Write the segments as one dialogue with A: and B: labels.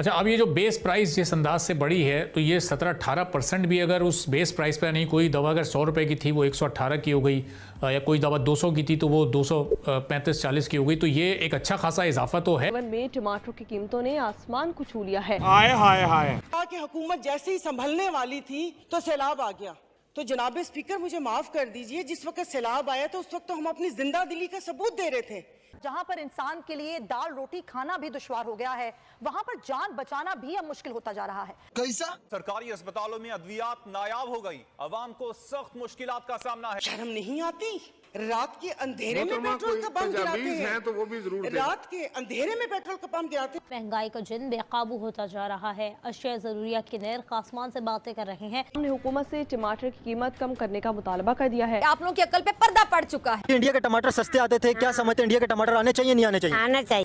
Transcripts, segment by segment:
A: अच्छा, अब ये जो बेस प्राइस जिस अंदाज से बढ़ी है, तो ये 17-18% भी अगर उस बेस प्राइस पे नहीं, कोई दवा अगर 100 रुपये की थी वो 118 की हो गई, या कोई दवा 200 की थी तो वो 235-40 की हो गई, तो ये एक अच्छा खासा इजाफा तो है।
B: में टमाटर की कीमतों ने आसमान को छू लिया है।
C: हाय हाय हाय,
D: कि हुकूमत जैसे ही संभलने वाली थी तो सैलाब आ गया। तो जनाब स्पीकर मुझे माफ कर दीजिए, जिस वक्त सैलाब आया तो उस वक्त तो हम अपनी जिंदा दिली का सबूत दे रहे थे।
E: जहां पर इंसान के लिए दाल रोटी खाना भी दुश्वार हो गया है, वहां पर जान बचाना भी अब मुश्किल होता जा रहा है।
F: कैसा?
G: सरकारी अस्पतालों में अद्वियात नायाब हो गई, अवाम को सख्त मुश्किलात का सामना है।
D: शर्म नहीं आती? रात के अंधेरे में पेट्रोल का पंप गिराते हैं,
C: तो वो भी जरूर
D: रात के अंधेरे में पेट्रोल का पंप गिराते हैं।
H: महंगाई का जिन बेकाबू होता जा रहा है, अशिया जरूरिया के नर्ख आसमान से बातें कर रहे हैं।
B: हमने हुकूमत से टमाटर की कीमत कम करने का मुतालबा कर दिया है।
E: आप लोगों की अकल पे पर्दा पड़ चुका है।
I: इंडिया के टमाटर सस्ते आते थे, क्या समझते हैं इंडिया के टमाटर आने चाहिए नहीं आने चाहिए?
H: आना चाहिए।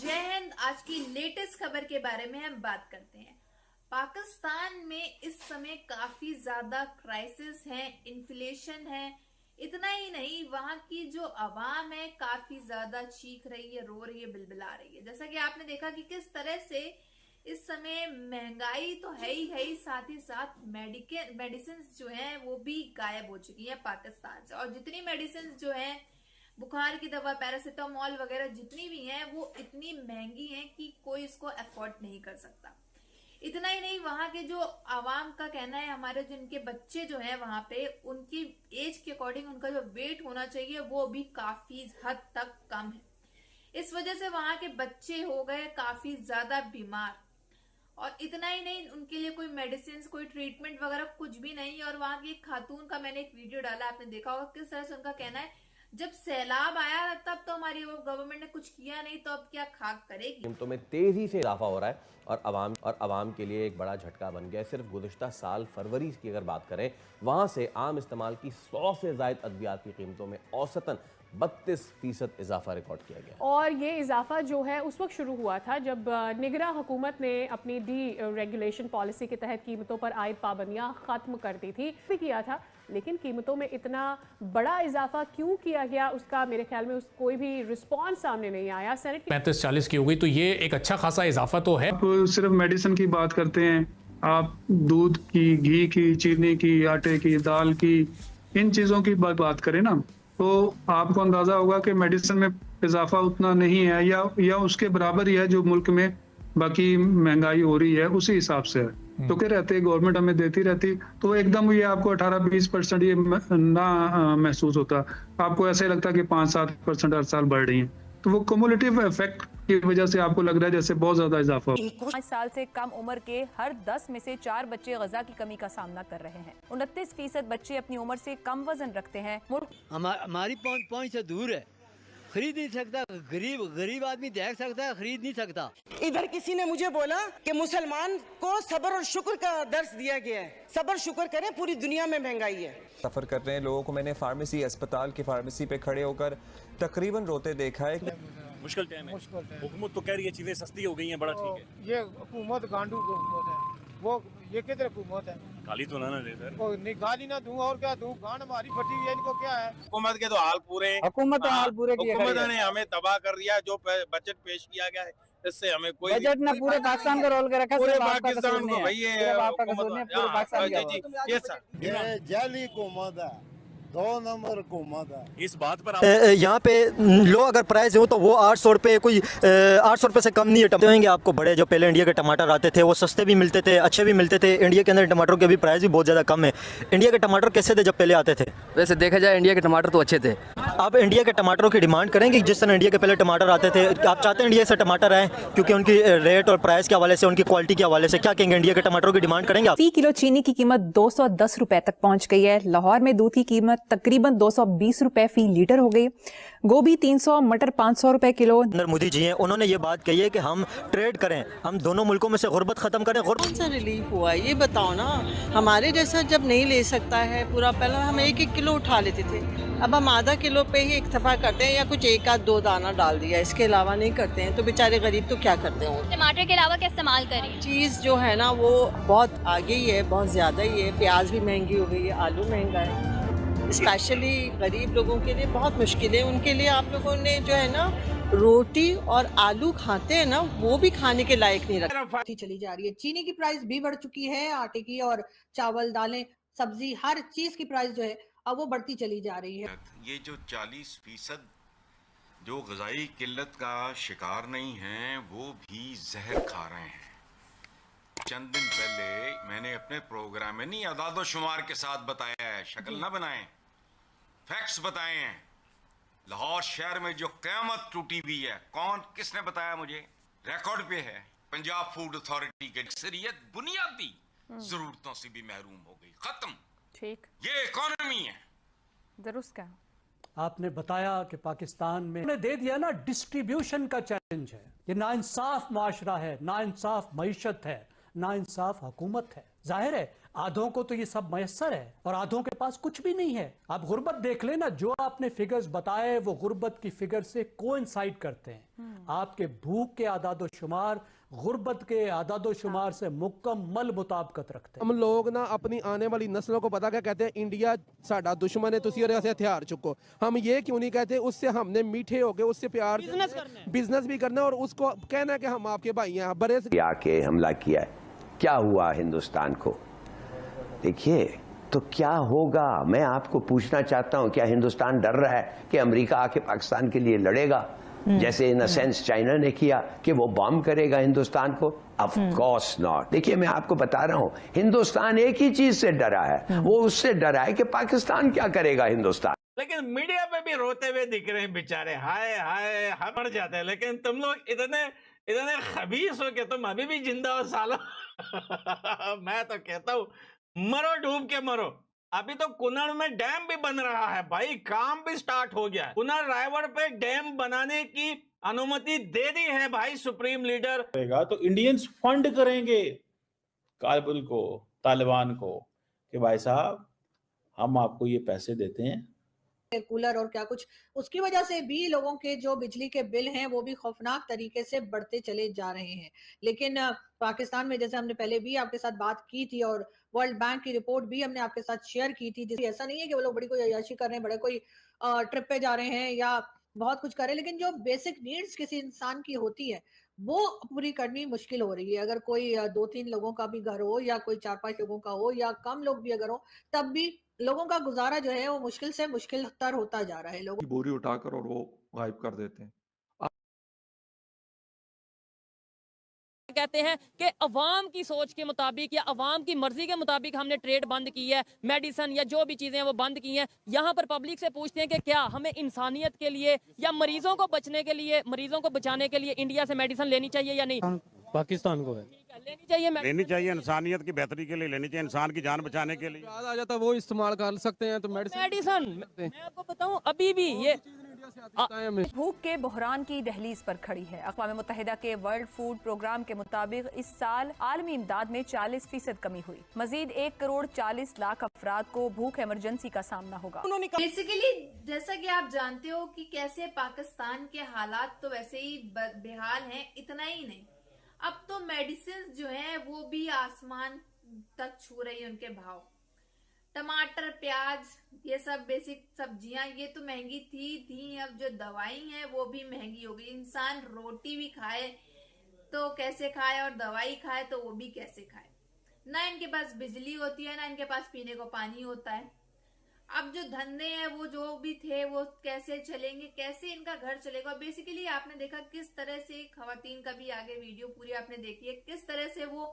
J: जय हिंद। आज की लेटेस्ट खबर के बारे में हम बात करते हैं। पाकिस्तान में इस समय काफी ज्यादा क्राइसिस है, इन्फ्लेशन है। इतना ही नहीं, वहां की जो आवाम है काफी ज्यादा चीख रही है, रो रही है, बिलबिला रही है। जैसा कि आपने देखा कि किस तरह से इस समय महंगाई तो है ही, साथ ही साथ मेडिसिन जो है वो भी गायब हो चुकी है पाकिस्तान से। और जितनी मेडिसिन जो है, बुखार की दवा, पैरासिटामोल वगैरह जितनी भी हैं, वो इतनी महंगी हैं कि कोई इसको अफोर्ड नहीं कर सकता। इतना ही नहीं, वहां के जो आवाम का कहना है, हमारे जिनके बच्चे जो हैं वहां पे, उनकी एज के अकॉर्डिंग उनका जो वेट होना चाहिए वो भी काफी हद तक कम है। इस वजह से वहां के बच्चे हो गए काफी ज्यादा बीमार। और इतना ही नहीं, उनके लिए कोई मेडिसिन, कोई ट्रीटमेंट वगैरह कुछ भी नहीं। और वहां की एक खातून का मैंने एक वीडियो डाला, आपने देखा होगा किस तरह से उनका कहना है, जब सैलाब आया तब तो हमारी गवर्नमेंट ने कुछ किया नहीं, तो अब क्या खाक करेगी।
K: कीमतों में तेजी से इजाफा हो रहा है और अवाम के लिए एक बड़ा झटका बन गया है। सिर्फ गुज़िश्ता साल फरवरी की अगर बात करें, वहां से आम इस्तेमाल की 100 से ज़ायद अद्वियात की कीमतों में औसतन 32% इजाफा रिकॉर्ड किया गया।
L: और ये इजाफा जो है उस वक्त शुरू हुआ था जब निगरा हुकूमत ने अपनी डी रेगुलेशन पॉलिसी के तहत कीमतों पर आयद पाबंदियां ख़त्म कर दी थी, भी किया था। लेकिन कीमतों में इतना बड़ा इजाफा क्यों किया गया, उसका मेरे ख्याल में कोई भी रिस्पॉन्स सामने नहीं आया। सेनेट
A: 35-40 की हो गई, तो ये एक अच्छा खासा इजाफा तो है।
M: आप सिर्फ मेडिसिन की बात करते हैं, आप दूध की, घी की, चीनी की, आटे की, दाल की, इन चीज़ों की बात करें ना, तो आपको अंदाजा होगा कि मेडिसिन में इजाफा उतना नहीं है, या उसके बराबर ही है जो मुल्क में बाकी महंगाई हो रही है उसी हिसाब से है। तो क्या रहते, गवर्नमेंट हमें देती रहती, तो एकदम ये आपको 18-20% ये ना महसूस होता। आपको ऐसे लगता कि 5-7% हर साल बढ़ रही है, तो वो क्युमुलेटिव इफेक्ट की वजह से आपको लग रहा है जैसे बहुत ज्यादा इजाफा हो।
E: 5 साल से कम उम्र के हर 10 में से 4 बच्चे ग़िज़ा की कमी का सामना कर रहे हैं। 29% बच्चे अपनी उम्र से कम वजन रखते हैं।
I: हमारी पहुंच से दूर है, खरीद नहीं सकता, गरीब आदमी देख सकता है, खरीद नहीं सकता।
D: इधर किसी ने मुझे बोला कि मुसलमान को सब्र और शुक्र का दर्स दिया गया है। सब्र शुक्र करें, पूरी दुनिया में महंगाई है।
N: सफर कर रहे हैं लोगों को मैंने फार्मेसी, अस्पताल की फार्मेसी पे खड़े होकर तकरीबन रोते देखा है।
C: मुश्किल टाइम है। हुकूमत तो कह रही है चीजें सस्ती हो गई हैं, बड़ा ठीक है।
O: ये हुकूमत गांडू हुकूमत है, वो ये किधर हुकूमत है?
C: गाली तो ना दे सर।
O: नहीं, गाली ना दूं और क्या दूं, गांड हमारी फटी हुई है, इनको क्या है?
C: हुकूमत के तो हाल पूरे,
O: हुकूमत तो हाल पूरे किए,
C: हुकूमत ने हमें तबाह कर दिया। जो बजट पेश किया गया है, इससे हमें कोई
O: बजट ने पूरे पाकिस्तान का रोल कर रखा है,
C: पूरे पाकिस्तान को भाई ये
O: जाली हुकूमत है, 2 नंबर हुकूमत है।
C: इस बात पर
I: यहाँ पे लो अगर प्राइस हो तो वो 800 रुपये, कोई 800 रुपये से कम नहीं है। देंगे आपको बड़े जो पहले इंडिया के टमाटर आते थे वो सस्ते भी मिलते थे, अच्छे भी मिलते थे। इंडिया के अंदर टमाटरों के अभी प्राइस भी बहुत ज़्यादा कम है। इंडिया के टमाटर कैसे थे जब पहले आते थे?
P: वैसे देखा जाए इंडिया के टमाटर तो अच्छे थे।
I: आप इंडिया के टमाटरों की डिमांड करेंगे जिस तरह इंडिया के पहले टमाटर आते थे? आप चाहते हैं इंडिया से टमाटर आए क्योंकि उनकी रेट और प्राइस के हवाले से, उनकी क्वालिटी के हवाले से? क्या कहेंगे, इंडिया के टमाटरों की डिमांड करेंगे आप?
Q: 30 किलो चीनी की कीमत 210 रुपए तक पहुंच गई है। लाहौर में दूध की कीमत तकरीबन 220 रुपए फी लीटर हो गई। गोभी 300, मटर 500 रुपए किलो।
I: नरेंद्र मोदी जी हैं, उन्होंने ये बात कही है कि हम ट्रेड करें, हम दोनों मुल्कों में से गुर्बत खत्म करें।
D: कौन सा रिलीफ हुआ ये बताओ ना। हमारे जैसा जब नहीं ले सकता है पूरा, पहले हम 1-1 किलो उठा लेते थे, अब हम आधा किलो पे ही इक्तफा करते हैं, या कुछ 1-2 दाना डाल दिया, इसके अलावा नहीं करते हैं। तो बेचारे गरीब तो क्या करते हैं?
H: टमाटर के अलावा क्या इस्तेमाल करें?
D: चीज़ जो है ना वो बहुत आगे ही है, बहुत ज़्यादा ही है। प्याज भी महंगी हो गई है, आलू महंगा है। स्पेशली गरीब लोगों के लिए बहुत मुश्किल है। उनके लिए आप लोगों ने जो है ना रोटी और आलू खाते हैं ना, वो भी खाने के लायक नहीं रखा।
F: चली जा रही है। चीनी की प्राइस भी बढ़ चुकी है, आटे की और चावल, दालें, सब्जी, हर चीज की प्राइस जो है अब वो बढ़ती चली जा रही है।
R: ये जो 40% जो ग़िज़ाई किल्लत का शिकार नहीं हैं, वो भी जहर खा रहे हैं। चंद दिन पहले मैंने अपने प्रोग्राम में नहीं अदाद शुमार के साथ बताया है, शक्ल ना बनाएं, फैक्ट्स बताए हैं। लाहौर शहर में जो क़यामत टूटी हुई है, कौन किसने बताया मुझे? रिकॉर्ड पे है। पंजाब फूड अथॉरिटी की अक्सरियत बुनियादी जरूरतों से भी महरूम हो गई। खत्म।
E: ठीक,
R: ये इकोनॉमी है।
E: दुरुस्त क्या?
S: आपने बताया कि पाकिस्तान में उन्हें दे दिया ना, डिस्ट्रीब्यूशन का चैलेंज है। ये नाइंसाफ माशरा है, नाइंसाफ मईशत है, नाइंसाफ हुकूमत है। जाहिर है आधों को तो ये सब मयसर है और आधों के पास कुछ भी नहीं है। आप गुर्बत देख लेना, जो आपने फिगर्स बताए वो गुर्बत की फिगर से कोइंसाइड करते हैं। आपके भूख के आदादो शुमार गुर्बत के आदादो शुमार से मुकम्मल मुताबिकत रखते हैं।
T: हम लोग ना अपनी आने वाली नस्लों को पता क्या कहते हैं, इंडिया साडा दुश्मन है, तुसी ऐसे हथियार चुको। हम ये क्यों नहीं कहते, उससे हमने मीठे होके उससे प्यार बिजनेस भी करना और उसको कहना है कि हम आपके भाई हैं। बड़े
U: आके हमला किया है, क्या हुआ हिंदुस्तान को? देखिए तो क्या होगा, मैं आपको पूछना चाहता हूं, क्या हिंदुस्तान डर रहा है कि अमेरिका आके पाकिस्तान के लिए लड़ेगा, जैसे इन अ सेंस चाइना ने किया कि वो बॉम्ब करेगा हिंदुस्तान को? Of course not. देखिए मैं आपको बता रहा हूं, हिंदुस्तान एक ही चीज से डरा है, वो उससे डरा है कि पाकिस्तान क्या करेगा हिंदुस्तान।
C: लेकिन मीडिया पे भी रोते हुए दिख रहे हैं बेचारे, हाय हाय हम मर जाते हैं। लेकिन तुम लोग इतने खबीस हो के तुम अभी भी जिंदा हो सालो। मैं तो कहता हूँ मरो, डूब के मरो। अभी तो कुनर में डैम भी बन रहा है भाई, काम भी स्टार्ट हो गया है। कुनर रायवर पे डैम बनाने की अनुमति दे दी है भाई सुप्रीम लीडर।
V: तो इंडियंस फंड करेंगे काबुल को, तालिबान को, कि भाई साहब हम आपको ये पैसे देते हैं,
F: कूलर और क्या कुछ, उसकी वजह से भी लोगों के जो बिजली के बिल हैं वो भी खौफनाक तरीके से बढ़ते चले जा रहे हैं। लेकिन पाकिस्तान में, जैसे हमने पहले भी आपके साथ बात की थी और वर्ल्ड बैंक की रिपोर्ट भी हमने आपके साथ शेयर की थी, जिसमें ऐसा नहीं है कि वो लोग बड़ी कोई अय्याशी कर रहे हैं, बड़े कोई ट्रिप पे जा रहे हैं या बहुत कुछ कर रहे हैं, लेकिन जो बेसिक नीड्स किसी इंसान की होती है वो पूरी करनी मुश्किल हो रही है। अगर कोई 2-3 लोगों का भी घर हो या कोई 4-5 लोगों का हो या कम लोग भी अगर हो, तब भी लोगों का गुजारा जो है वो मुश्किल से मुश्किल तर होता जा रहा है। लोग
W: बोरी उठाकर और वो गायब कर देते हैं।
X: कहते हैं कि अवाम की सोच के मुताबिक या अवाम की मर्जी के मुताबिक हमने ट्रेड बंद की है, मेडिसिन या जो भी चीजें वो बंद की हैं। यहाँ पर पब्लिक से पूछते हैं कि क्या हमें इंसानियत के लिए या मरीजों को बचने के लिए, मरीजों को बचाने के लिए इंडिया से मेडिसिन लेनी चाहिए या नहीं?
W: पाकिस्तान को है
X: लेनी चाहिए
Y: इंसानियत की बेहतरी के लिए लेनी चाहिए, इंसान की जान बचाने के लिए।
T: आ जाता वो इस्तेमाल कर सकते हैं तो
X: मेडिसिन मैं आपको बताऊं अभी भी ये भूख के बहरान की दहलीज पर खड़ी है। अक़वाम मुत्तहिदा के वर्ल्ड फूड प्रोग्राम के मुताबिक इस साल आलमी इमदाद में 40% कमी हुई। मजीद 1,40,00,000 अफराद को भूख इमरजेंसी का सामना होगा।
J: बेसिकली जैसा कि आप जानते हो कि कैसे पाकिस्तान के हालात तो वैसे ही बेहाल हैं, इतना ही नहीं, अब तो मेडिसिन जो है वो भी आसमान तक छू रही है उनके भाव। टमाटर, प्याज, ये सब बेसिक सब्जियां ये तो महंगी थी, अब जो दवाई है वो भी महंगी हो गई। इंसान रोटी भी खाए तो कैसे खाए और दवाई खाए तो वो भी कैसे खाए। ना इनके पास बिजली होती है, ना इनके पास पीने को पानी होता है। अब जो धंधे हैं वो जो भी थे वो कैसे चलेंगे, कैसे इनका घर चलेगा। बेसिकली आपने देखा किस तरह से खवातीन का भी आगे वीडियो पूरी आपने देखी है, किस तरह से वो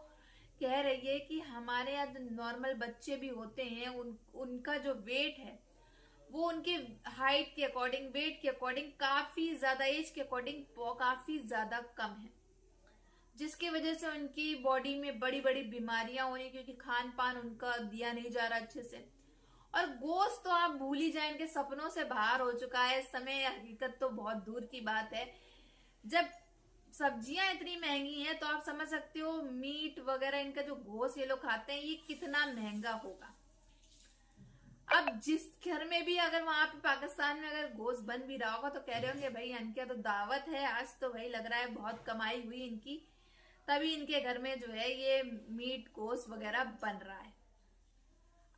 J: कह रही है कि हमारे यहाँ नॉर्मल बच्चे भी होते हैं, उनका जो वेट है वो उनके हाइट के अकॉर्डिंग, वेट के अकॉर्डिंग काफी ज्यादा, एज के अकॉर्डिंग काफी ज्यादा कम है, जिसकी वजह से उनकी बॉडी में बड़ी बड़ी बीमारियां होनी, क्योंकि खान पान उनका दिया नहीं जा रहा अच्छे से। और गोश्त तो आप भूल ही जाए, इनके सपनों से बाहर हो चुका है इस समय। हकीकत तो बहुत दूर की बात है। जब सब्जियां इतनी महंगी हैं तो आप समझ सकते हो मीट वगैरह, इनका जो गोश्त ये लोग खाते हैं ये कितना महंगा होगा। अब जिस घर में भी अगर वहां पे पाकिस्तान में अगर गोश्त बन भी रहा होगा तो कह रहे होंगे भाई इनके तो दावत है आज, तो भाई लग रहा है बहुत कमाई हुई इनकी, तभी इनके घर में जो है ये मीट गोश्त वगैरह बन रहा है।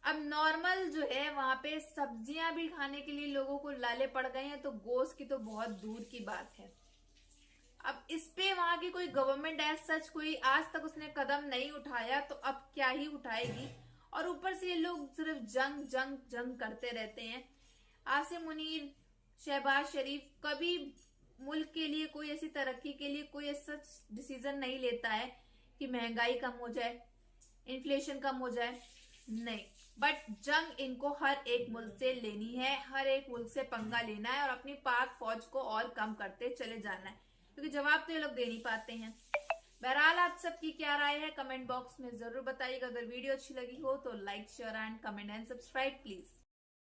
J: अब नॉर्मल जो है वहां पे सब्जियां भी खाने के लिए लोगों को लाले पड़ गए हैं, तो गोश्त की तो बहुत दूर की बात है। अब इस पे वहां की कोई गवर्नमेंट एज सच कोई आज तक उसने कदम नहीं उठाया, तो अब क्या ही उठाएगी। और ऊपर से ये लोग सिर्फ जंग जंग जंग करते रहते हैं। आसिम मुनीर, शहबाज शरीफ कभी मुल्क के लिए कोई ऐसी तरक्की के लिए कोई ऐसा डिसीजन नहीं लेता है कि महंगाई कम हो जाए, इन्फ्लेशन कम हो जाए, नहीं। बट जंग इनको हर एक मुल्क से लेनी है, हर एक मुल्क से पंगा लेना है और अपनी पाक फौज को और कम करते चले जाना है, क्योंकि जवाब तो ये लोग दे नहीं पाते हैं। बहरहाल आप सबकी क्या राय है कमेंट बॉक्स में जरूर बताइएगा। अगर वीडियो अच्छी लगी हो तो like, share and comment and subscribe please.